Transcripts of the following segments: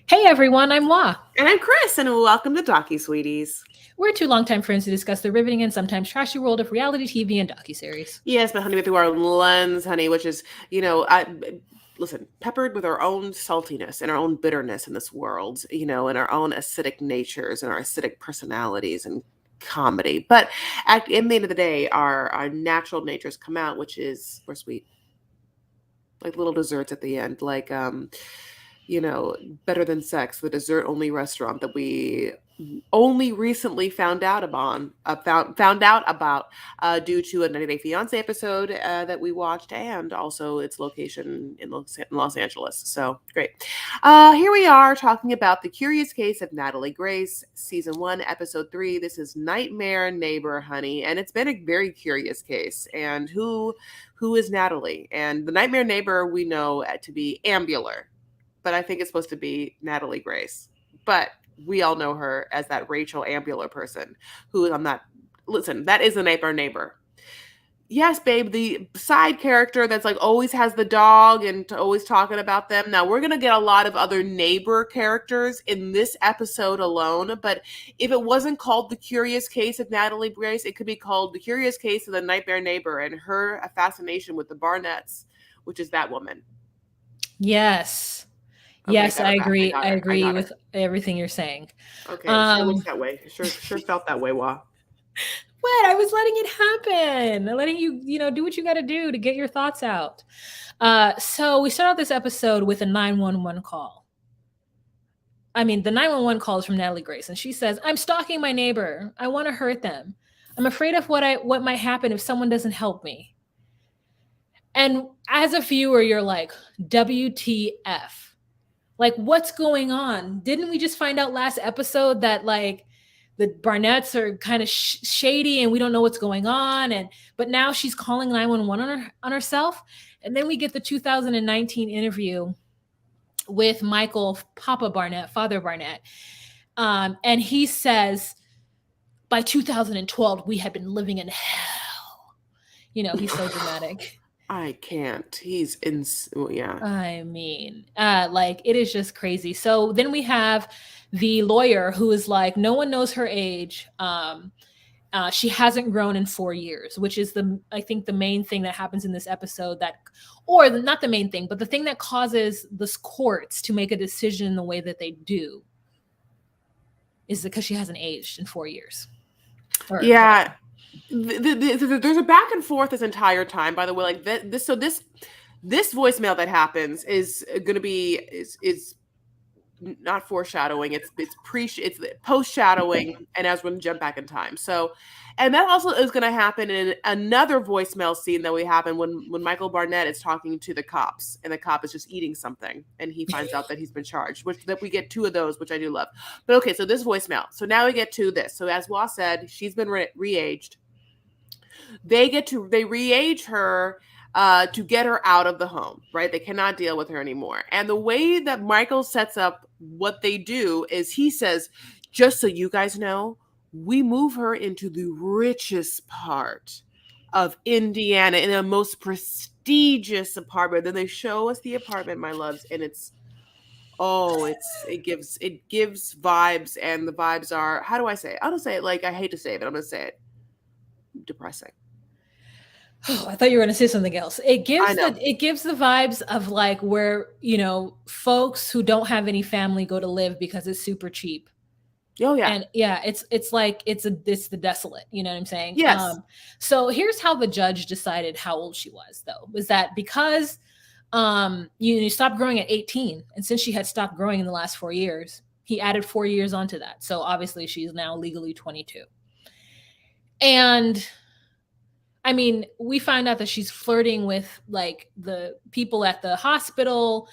Hey everyone, I'm Law. And I'm Chris, and welcome to Docu Sweeties. We're two longtime friends who discuss the riveting and sometimes trashy world of reality TV and docuseries. Yes, but honey, we through our own lens, honey, which is, listen, peppered with our own saltiness and our own bitterness in this world, and our own acidic natures and our acidic personalities and comedy. But in the end of the day, our natural natures come out, which is we're sweet, like little desserts at the end, like you know, Better Than Sex, the dessert only restaurant that we only recently found out about due to a 90 Day Fiance episode that we watched, and also its location in Los Angeles. So great. Here we are talking about The Curious Case of Natalie Grace, season 1, episode 3. This is Nightmare Neighbor, honey, and it's been a very curious case. And who is Natalie? And the Nightmare Neighbor we know to be Ambular, but I think it's supposed to be Natalie Grace. But we all know her as that Rachel Ambular person who I'm not. Listen, that is a neighbor. Yes, babe, the side character that's like always has the dog and always talking about them. Now, we're going to get a lot of other neighbor characters in this episode alone, but if it wasn't called The Curious Case of Natalie Grace, it could be called The Curious Case of the Nightmare Neighbor and her fascination with the Barnetts, which is that woman. Yes. Okay, Yes, got I her back. agree. got I her. agree got her. with everything you're saying. Okay, sure looks that way. Sure felt that way, Wah. What? I was letting it happen. Letting you, do what you got to do to get your thoughts out. So we start out this episode with a 911 call. I mean, the 911 call is from Natalie Grace, and she says, "I'm stalking my neighbor. I want to hurt them. I'm afraid of what might happen if someone doesn't help me." And as a viewer, you're like, WTF? Like, what's going on? Didn't we just find out last episode that like the Barnetts are kind of shady and we don't know what's going on? But now she's calling 911 on herself. And then we get the 2019 interview with Michael Papa Barnett, Father Barnett. And he says, by 2012, we had been living in hell. He's so dramatic. I can't. He's in. Yeah. I mean, like it is just crazy. So then we have the lawyer who is like, no one knows her age. She hasn't grown in 4 years, which is I think the main thing that happens in this episode not the main thing, but the thing that causes the courts to make a decision the way that they do is because she hasn't aged in 4 years. Yeah. There's a back and forth this entire time, by the way. Like this voicemail that happens is going to be is not foreshadowing. It's post shadowing, and as we're going to jump back in time. So, and that also is going to happen in another voicemail scene that we happen when Michael Barnett is talking to the cops, and the cop is just eating something, and he finds out that he's been charged. Which that we get 2 of those, which I do love. But okay, so this voicemail. So now we get to this. So as Wah said, she's been re-aged. They re-age her to get her out of the home, right? They cannot deal with her anymore. And the way that Michael sets up what they do is he says, just so you guys know, we move her into the richest part of Indiana in the most prestigious apartment. Then they show us the apartment, my loves, and it gives vibes, and the vibes are, how do I say it? I don't say it like I hate to say it, but I'm gonna say it. Depressing. Oh, I thought you were going to say something else. It gives the vibes of like where, folks who don't have any family go to live because it's super cheap. Oh yeah. And yeah, it's like it's the desolate, you know what I'm saying? Yes. So here's how the judge decided how old she was, though. Was that because you stopped growing at 18, and since she had stopped growing in the last 4 years, he added 4 years onto that. So obviously she's now legally 22. And I mean, we find out that she's flirting with like the people at the hospital.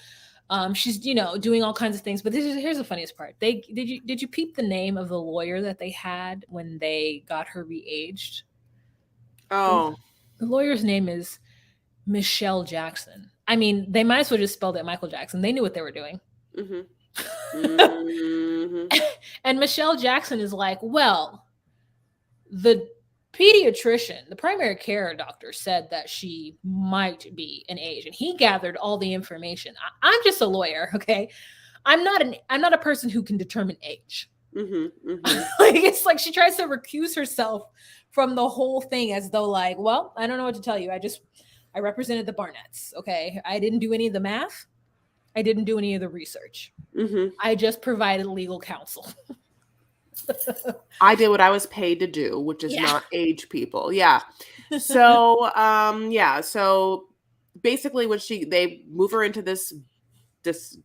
She's, doing all kinds of things. But here's the funniest part. Did you peep the name of the lawyer that they had when they got her re-aged? Oh. The lawyer's name is Michelle Jackson. I mean, they might as well just spelled it Michael Jackson. They knew what they were doing. Mm-hmm. Mm-hmm. And Michelle Jackson is like, well, the pediatrician, the primary care doctor, said that she might be an age, and he gathered all the information. I'm just a lawyer, okay? I'm not a person who can determine age. Mhm. Mhm. Like it's like she tries to recuse herself from the whole thing as though like, well, I don't know what to tell you. I represented the Barnetts. Okay. I didn't do any of the math. I didn't do any of the research. Mhm. I just provided legal counsel. I did what I was paid to do, which is Yeah. not age people. Yeah. So, yeah. So basically, when they move her into this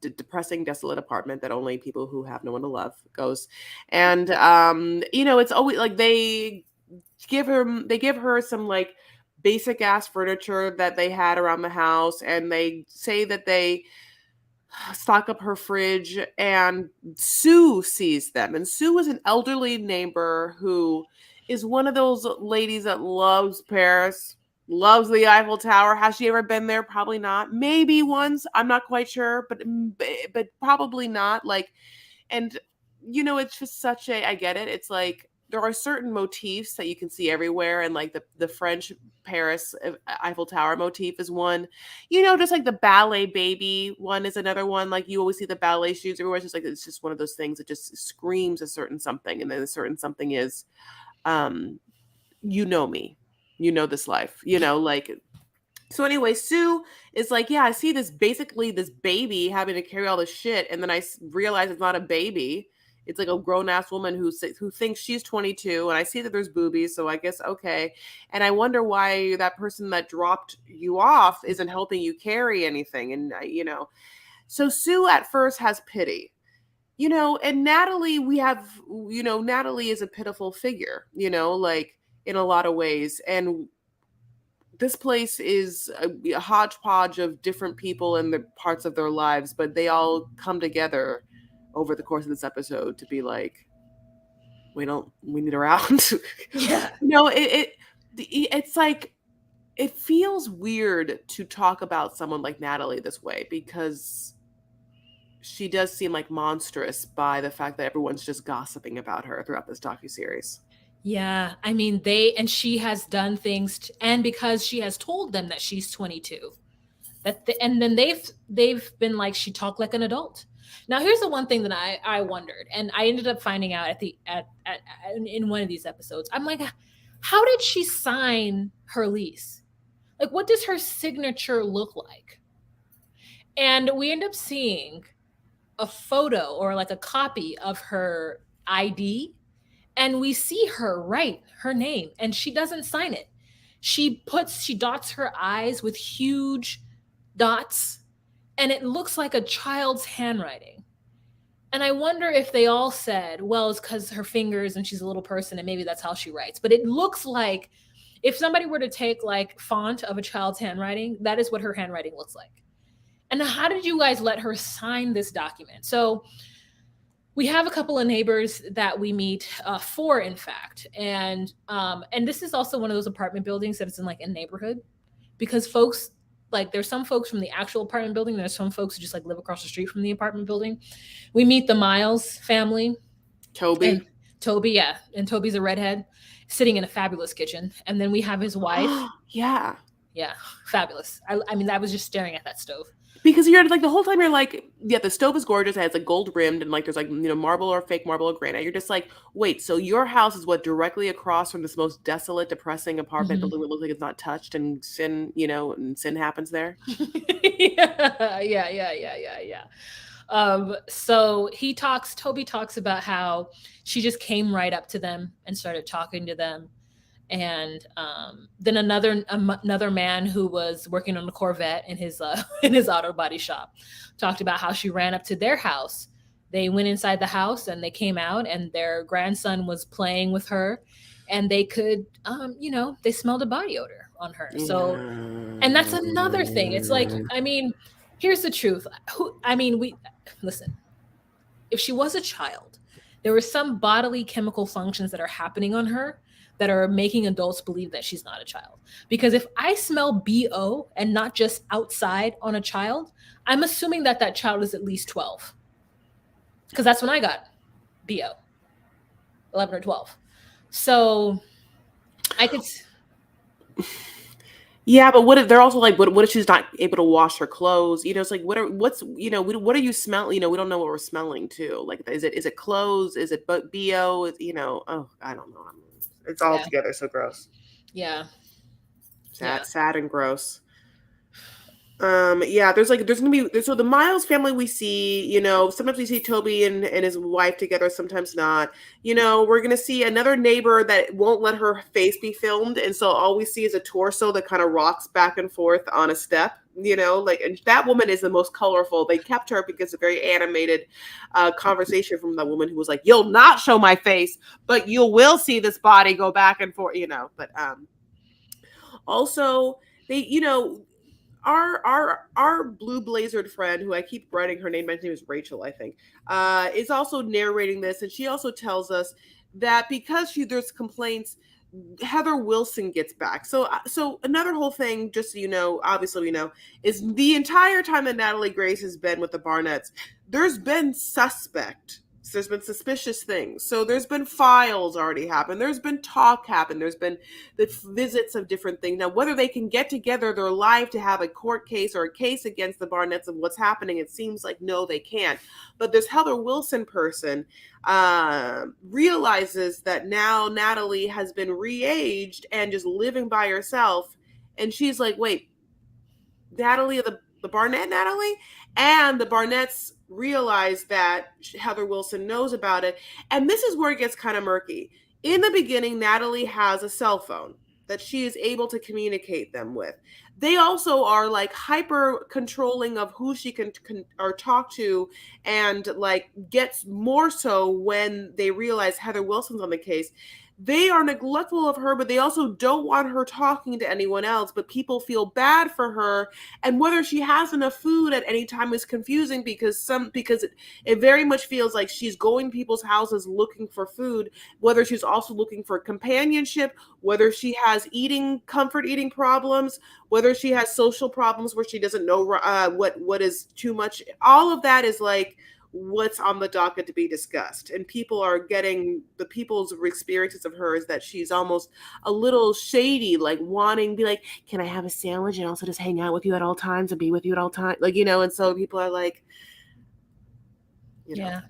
depressing, desolate apartment that only people who have no one to love goes, and it's always like they give her some like basic ass furniture that they had around the house, and they say that they stock up her fridge, and Sue sees them. And Sue is an elderly neighbor who is one of those ladies that loves Paris, loves the Eiffel Tower. Has she ever been there? Probably not. Maybe once. I'm not quite sure, but probably not. Like, and it's just such a, I get it. It's like there are certain motifs that you can see everywhere, and like the French Paris Eiffel Tower motif is one. Just like the ballet baby one is another one. Like you always see the ballet shoes everywhere. It's just like it's just one of those things that just screams a certain something, and then a certain something is, um, you know me, this life, like. So anyway, Sue is like, yeah, I see this baby having to carry all this shit, and then I realize it's not a baby. It's like a grown ass woman who thinks she's 22, and I see that there's boobies, so I guess okay. And I wonder why that person that dropped you off isn't helping you carry anything, and So Sue at first has pity, and Natalie, Natalie is a pitiful figure, like in a lot of ways, and this place is a hodgepodge of different people and the parts of their lives, but they all come together over the course of this episode to be like, we need her out. Yeah. It's like, it feels weird to talk about someone like Natalie this way, because she does seem like monstrous by the fact that everyone's just gossiping about her throughout this docuseries. Yeah, I mean and she has done things and because she has told them that she's 22. And then they've been like she talked like an adult. Now here's the one thing that I wondered, and I ended up finding out at in one of these episodes. I'm like, how did she sign her lease? Like what does her signature look like? And we end up seeing a photo or like a copy of her ID, and we see her write her name and she doesn't sign it. She dots her I's with huge dots, and it looks like a child's handwriting. And I wonder if they all said, well, it's because her fingers and she's a little person and maybe that's how she writes. But it looks like if somebody were to take like font of a child's handwriting, that is what her handwriting looks like. And how did you guys let her sign this document? So we have a couple of neighbors that we meet, four in fact, and this is also one of those apartment buildings that is in like a neighborhood, because folks, like there's some folks from the actual apartment building, there's some folks who just like live across the street from the apartment building. We meet the Miles family. Toby. And Toby, yeah, and Toby's a redhead sitting in a fabulous kitchen, and then we have his wife. Yeah. Yeah, fabulous. I mean, I was just staring at that stove. Because you're like, the whole time you're like, yeah, the stove is gorgeous. It has like gold rimmed, and like there's like, marble or fake marble or granite. You're just like, wait, so your house is what, directly across from this most desolate, depressing apartment building that looks like it's not touched, and sin happens there. Yeah. So Toby talks about how she just came right up to them and started talking to them. And then another man who was working on a Corvette in his in his auto body shop talked about how she ran up to their house. They went inside the house and they came out, and their grandson was playing with her, and they could, they smelled a body odor on her. So, and that's another thing. It's like, I mean, here's the truth. We listen. If she was a child, there were some bodily chemical functions that are happening on her that are making adults believe that she's not a child. Because if I smell BO and not just outside on a child, I'm assuming that that child is at least 12. Because that's when I got BO, 11 or 12. So I could. Yeah, but what if they're also like, what if she's not able to wash her clothes? It's like, what are you smelling? We don't know what we're smelling too. Like, is it clothes? Is it BO? Oh, I don't know. It's all Yeah. together so gross. Yeah. Yeah. Sad and gross. Yeah, there's gonna be so the Miles family we see, sometimes we see Toby and his wife together, sometimes not. We're gonna see another neighbor that won't let her face be filmed, and so all we see is a torso that kind of rocks back and forth on a step. Like, and that woman is the most colorful. They kept her because of very animated conversation from the woman who was like, "You'll not show my face, but you will see this body go back and forth." But also they, our blue blazered friend, who I keep writing her name, my name is Rachel, I think, is also narrating this, and she also tells us that because there's complaints, Heather Wilson gets back. So another whole thing, just so you know, obviously we know, is the entire time that Natalie Grace has been with the Barnetts, there's been suspect. There's been suspicious things. So there's been files already happen. There's been talk happen. There's been the visits of different things. Now, whether they can get together, they're live to have a court case or a case against the Barnetts of what's happening, it seems like no, they can't. But this Heather Wilson person realizes that now Natalie has been re-aged and just living by herself. And she's like, wait, Natalie, the Barnett Natalie? And the Barnetts realize that Heather Wilson knows about it. And this is where it gets kind of murky. In the beginning, Natalie has a cell phone that she is able to communicate them with. They also are like hyper controlling of who she can or talk to, and like gets more so when they realize Heather Wilson's on the case. They are neglectful of her, but they also don't want her talking to anyone else. But people feel bad for her, and whether she has enough food at any time is confusing because it very much feels like she's going to people's houses looking for food, whether she's also looking for companionship, whether she has comfort eating problems, whether she has social problems where she doesn't know what is too much. All of that is like what's on the docket to be discussed, and the people's experiences of her is that she's almost a little shady, like wanting to be like, can I have a sandwich and also just hang out with you at all times and be with you at all times, like, and so people are like, Yeah.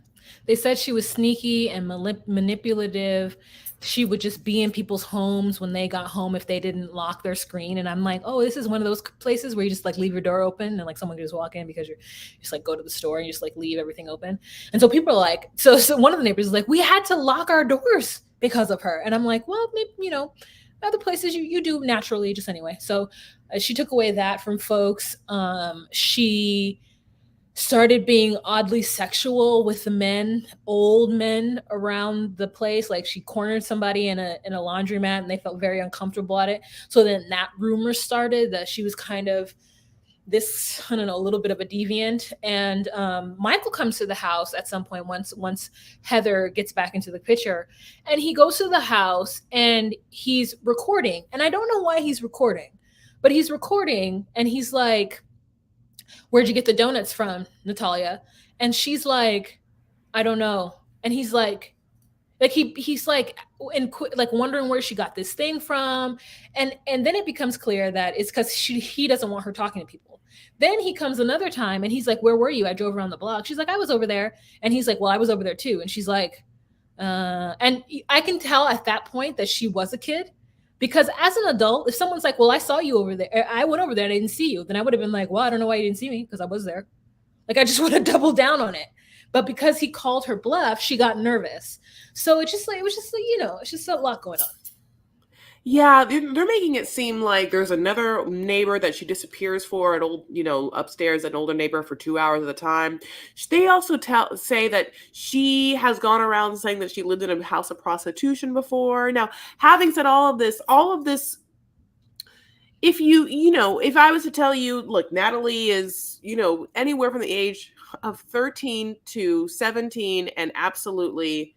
They said she was sneaky and manipulative. She would just be in people's homes when they got home if they didn't lock their screen. And I'm like, oh, this is one of those places where you just like leave your door open and like someone can just walk in because you're just like go to the store and you just like leave everything open. And so people are like, so one of the neighbors is like, we had to lock our doors because of her. And I'm like, well, maybe, other places you do naturally just anyway. So she took away that from folks. She started being oddly sexual with the men, old men around the place. Like she cornered somebody in a laundromat and they felt very uncomfortable at it. So then that rumor started that she was kind of this, I don't know, a little bit of a deviant. And Michael comes to the house at some point once Heather gets back into the picture, and he goes to the house and he's recording. And I don't know why he's recording, but he's recording and he's like, where'd you get the donuts from, Natalia? And she's like, I don't know. And he's like he's like like wondering where she got this thing from. And then it becomes clear that it's because he doesn't want her talking to people. Then he comes another time and he's like, where were you? I drove around the block. She's like, I was over there. And he's like, well, I was over there too. And she's like, and I can tell at that point that she was a kid, because as an adult, if someone's like, well, I saw you over there, I went over there and I didn't see you, then I would have been like, well, I don't know why you didn't see me, because I was there. Like, I just would have doubled down on it. But because he called her bluff, she got nervous. So it was just like, it's just a lot going on. Yeah, they're making it seem like there's another neighbor that she disappears for at upstairs, an older neighbor for 2 hours at a time. They also say that she has gone around saying that she lived in a house of prostitution before. Now, having said all of this, if I was to tell you, look, Natalie is, anywhere from the age of 13 to 17 and absolutely,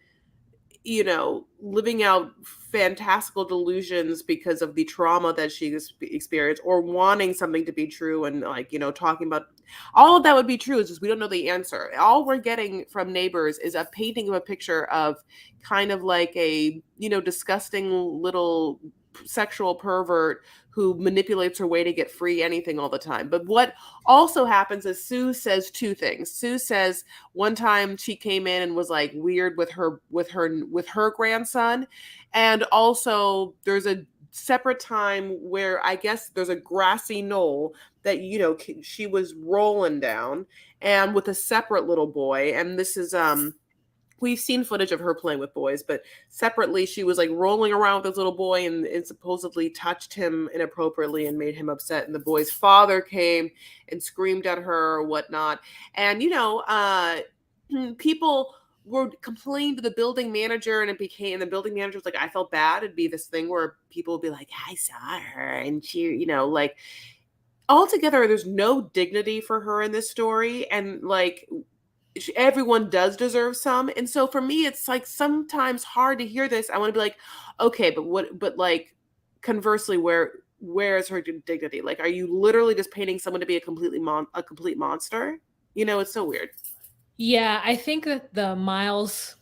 living out fantastical delusions because of the trauma that she experienced, or wanting something to be true, and like, talking about all of that would be true. It's just we don't know the answer. All we're getting from neighbors is a painting of a picture of kind of like a, disgusting little sexual pervert who manipulates her way to get free anything all the time. But what also happens is Sue says two things. Sue says one time she came in and was like weird with her grandson, and also there's a separate time where I guess there's a grassy knoll that she was rolling down and with a separate little boy, and this is we've seen footage of her playing with boys, but separately she was like rolling around with this little boy and supposedly touched him inappropriately and made him upset. And the boy's father came and screamed at her or whatnot. And, people were complaining to the building manager, and the building manager was like, I felt bad. It'd be this thing where people would be like, I saw her. And she, like altogether, there's no dignity for her in this story. And like, everyone does deserve some. And so for me, it's like sometimes hard to hear this. I want to be like, okay, but like conversely, where is her dignity? Like, are you literally just painting someone to be a complete monster? It's so weird. Yeah, I think that the Miles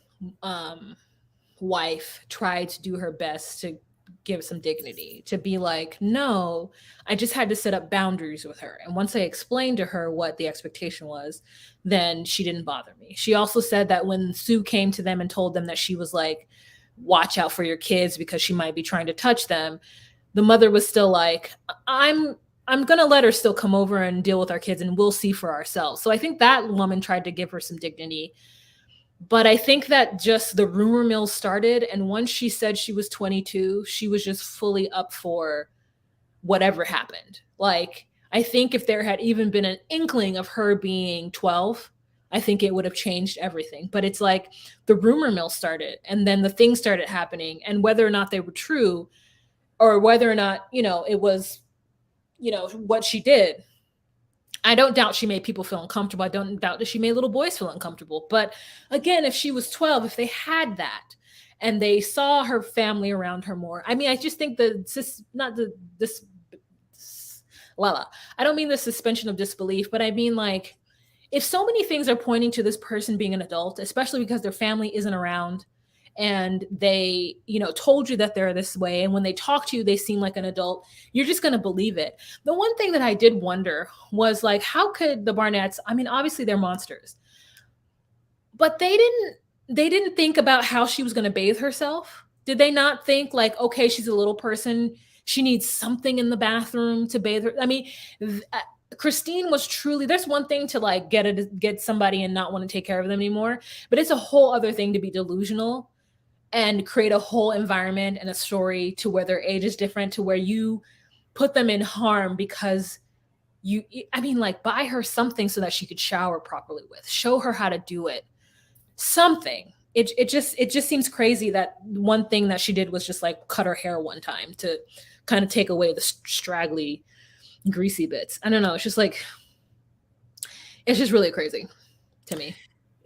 wife tried to do her best to give some dignity, to be like, no, I just had to set up boundaries with her. And once I explained to her what the expectation was, then she didn't bother me. She also said that when Sue came to them and told them that she was like, watch out for your kids because she might be trying to touch them, the mother was still like, I'm going to let her still come over and deal with our kids and we'll see for ourselves. So I think that woman tried to give her some dignity. But I think that just the rumor mill started. And once she said she was 22, she was just fully up for whatever happened. Like, I think if there had even been an inkling of her being 12, I think it would have changed everything. But it's like the rumor mill started and then the things started happening. And whether or not they were true or whether or not, it was, what she did, I don't doubt she made people feel uncomfortable. I don't doubt that she made little boys feel uncomfortable. But again, if she was 12, if they had that and they saw her family around her more, I mean, I just think I don't mean the suspension of disbelief, but I mean like, if so many things are pointing to this person being an adult, especially because their family isn't around and they, told you that they're this way, and when they talk to you, they seem like an adult, you're just going to believe it. The one thing that I did wonder was like, how could the Barnetts, I mean, obviously they're monsters, but they didn't think about how she was going to bathe herself. Did they not think like, okay, she's a little person, she needs something in the bathroom to bathe her? I mean, Christine was truly, there's one thing to like get somebody and not want to take care of them anymore, but it's a whole other thing to be delusional and create a whole environment and a story to where their age is different, to where you put them in harm because like buy her something so that she could shower properly with, show her how to do it, something. It just seems crazy that one thing that she did was just like cut her hair one time to kind of take away the straggly, greasy bits. I don't know. It's just like, it's just really crazy to me.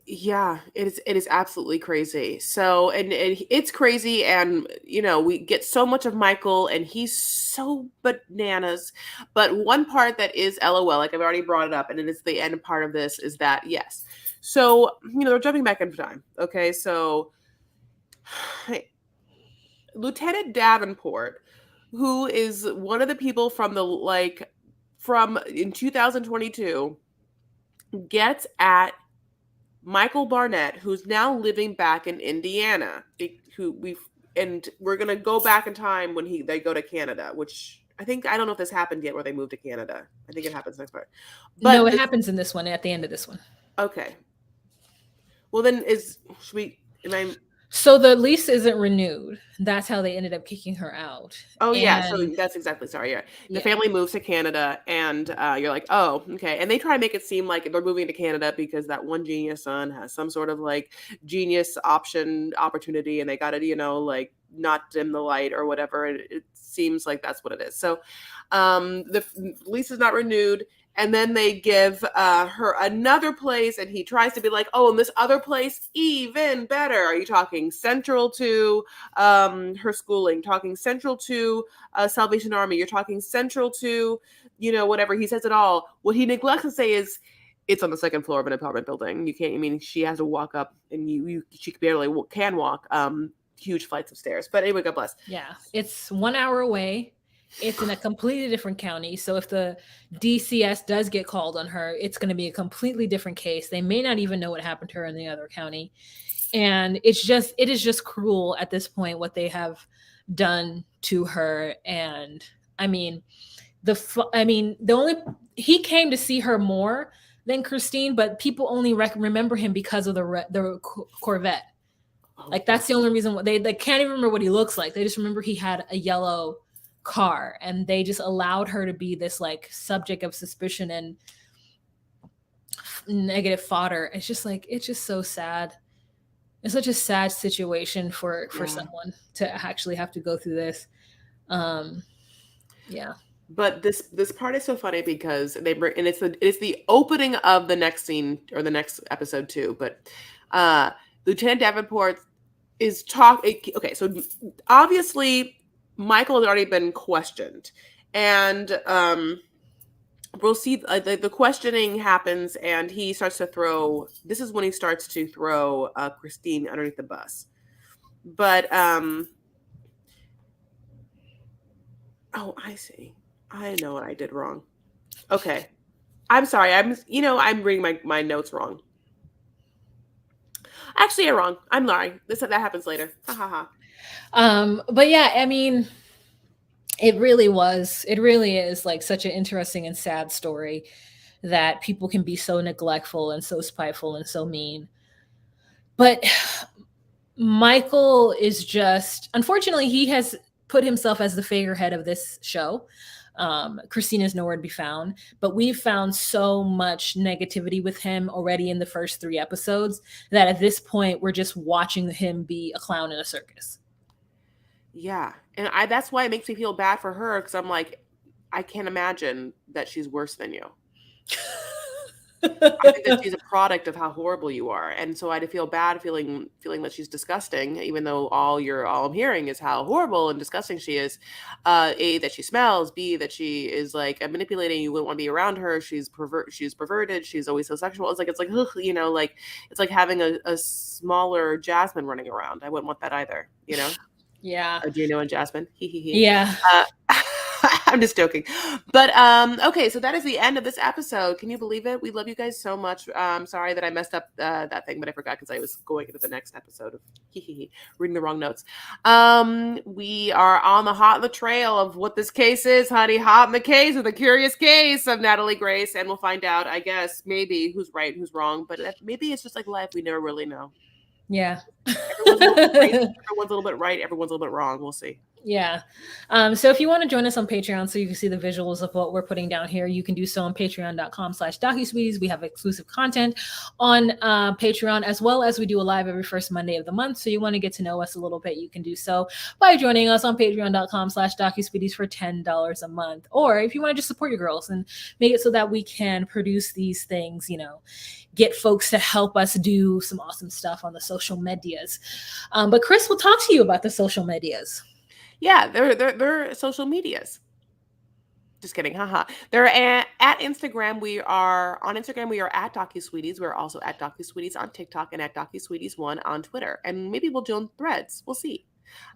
Yeah, it is absolutely crazy. So, and it's crazy, and we get so much of Michael, and he's so bananas. But one part that is LOL, like I've already brought it up, and it is the end part of this, is that yes. So, they're jumping back in time. Okay, so Lieutenant Davenport, who is one of the people from in 2022, gets at Michael Barnett, who's now living back in Indiana, and we're gonna go back in time when they go to Canada, which I don't know if this happened yet where they moved to Canada. I think it happens next part. But no, it happens in this one, at the end of this one. Okay. Well, then so the lease isn't renewed. That's how they ended up kicking her out. Oh, yeah. So that's exactly. Sorry. Yeah. The family moves to Canada, and you're like, oh, okay. And they try to make it seem like they're moving to Canada because that one genius son has some sort of like genius opportunity, and they got to, like not dim the light or whatever. It seems like that's what it is. So the lease is not renewed. And then they give her another place, and he tries to be like, oh, and this other place, even better. Are you talking central to her schooling, talking central to Salvation Army? You're talking central to, whatever. He says it all. What he neglects to say is, it's on the second floor of an apartment building. You can't, she has to walk up, and she barely can walk huge flights of stairs. But anyway, God bless. Yeah, it's 1 hour away. It's in a completely different county. So if the DCS does get called on her, it's going to be a completely different case. They may not even know what happened to her in the other county. And it is just cruel at this point what they have done to her. And I mean, the only he came to see her more than Christine, but people only remember him because of the Corvette. Like that's the only reason why they can't even remember what he looks like. They just remember he had a yellow car, and they just allowed her to be this like subject of suspicion and negative fodder. It's just so sad. It's such a sad situation for someone to actually have to go through this. Yeah. But this part is so funny because they bring, and it's the opening of the next scene or the next episode too. But Lieutenant Davenport is okay, so obviously Michael had already been questioned, and we'll see the questioning happens, and he starts to throw. This is when he starts to throw Christine underneath the bus. But oh, I see. I know what I did wrong. Okay, I'm sorry. I'm reading my notes wrong. Actually, you're wrong. I'm lying. That happens later. Ha ha ha. But yeah, I mean, it really is like such an interesting and sad story that people can be so neglectful and so spiteful and so mean. But Michael is just, unfortunately, he has put himself as the figurehead of this show. Christina is nowhere to be found, but we've found so much negativity with him already in the first 3 episodes that at this point we're just watching him be a clown in a circus. Yeah, and that's why it makes me feel bad for her, because I'm like, I can't imagine that she's worse than you. I think that she's a product of how horrible you are, and so I'd feel bad feeling that she's disgusting, even though all I'm hearing is how horrible and disgusting she is. A, that she smells. B, that she is like manipulating. You wouldn't want to be around her. She's perverted. She's always so sexual. It's like ugh, like it's like having a smaller Jasmine running around. I wouldn't want that either. Yeah. Gino and Jasmine. He. Yeah. I'm just joking. But okay, so that is the end of this episode. Can you believe it? We love you guys so much. Sorry that I messed up that thing, but I forgot because I was going into the next episode of reading the wrong notes. We are on the trail of what this case is, honey. Hot in the case of the curious case of Natalie Grace, and we'll find out, I guess, maybe who's right and who's wrong. But maybe it's just like life. We never really know. Yeah. Everyone's a little crazy, everyone's a little bit right, everyone's a little bit wrong. We'll see. Yeah. So if you want to join us on Patreon so you can see the visuals of what we're putting down here, you can do so on patreon.com/DocuSweeties. We have exclusive content on Patreon, as well as we do a live every first Monday of the month. So you want to get to know us a little bit, you can do so by joining us on patreon.com/DocuSweeties for $10 a month. Or if you want to just support your girls and make it so that we can produce these things, get folks to help us do some awesome stuff on the social medias. But Chris will talk to you about the social medias. Yeah, they're social medias. Just kidding, haha. They're at Instagram. We are on Instagram. We are at DocuSweeties. We're also at DocuSweeties on TikTok and at DocuSweeties1 on Twitter. And maybe we'll do Threads. We'll see.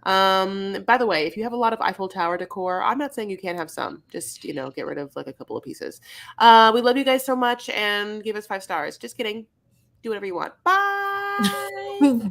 By the way, if you have a lot of Eiffel Tower decor, I'm not saying you can't have some. Just get rid of like a couple of pieces. We love you guys so much, and give us 5 stars. Just kidding. Do whatever you want. Bye. Bye.